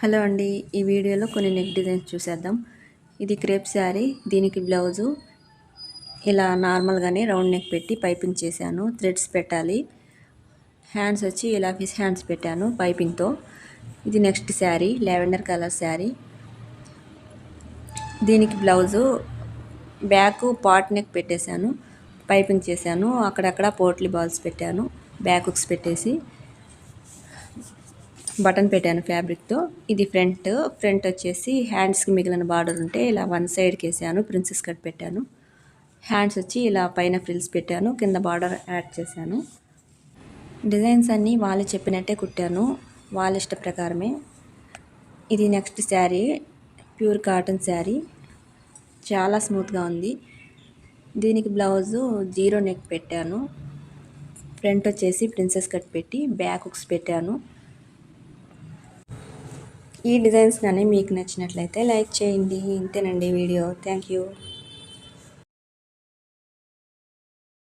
Hello అండి, ఈ వీడియోలో కొన్ని నెక్ డిజైన్స్ చూసేద్దాం. ఇది క్రేప్ శారీ, దీనికి బ్లౌజు ఇలా నార్మల్గానే రౌండ్ నెక్ పెట్టి పైపింగ్ చేశాను. థ్రెడ్స్ పెట్టాలి. హ్యాండ్స్ వచ్చి ఇలా ఫిష్ హ్యాండ్స్ పెట్టాను పైపింగ్తో. ఇది next sari, lavender colour sari. దీనికి బ్లౌజు బ్యాక్ పాట్ నెక్ పెట్టేశాను, పైపింగ్ చేశాను. అక్కడక్కడ పోట్లీ బాల్స్ పెట్టాను, బ్యాక్ హుక్స్ పెట్టేసి బటన్ పెట్టాను ఫ్యాబ్రిక్తో. ఇది ఫ్రంట్ వచ్చేసి హ్యాండ్స్కి మిగిలిన బార్డర్ ఉంటే ఇలా వన్ సైడ్కి వేసాను, ప్రిన్సెస్ కట్ పెట్టాను. హ్యాండ్స్ వచ్చి ఇలా పైన ఫ్రిల్స్ పెట్టాను, కింద బార్డర్ యాడ్ చేశాను. డిజైన్స్ అన్నీ వాళ్ళు చెప్పినట్టే కుట్టాను, వాళ్ళ ఇష్ట ప్రకారమే. ఇది next sari, pure cotton sari, చాలా స్మూత్గా ఉంది. దీనికి బ్లౌజు జీరో నెక్ పెట్టాను. ఫ్రంట్ వచ్చేసి ప్రిన్సెస్ కట్ పెట్టి బ్యాక్ హుక్స్ పెట్టాను. ఈ డిజైన్స్ కానీ మీకు నచ్చినట్లయితే లైక్ చేయండి. ఇంతేనండి వీడియో. Thank you.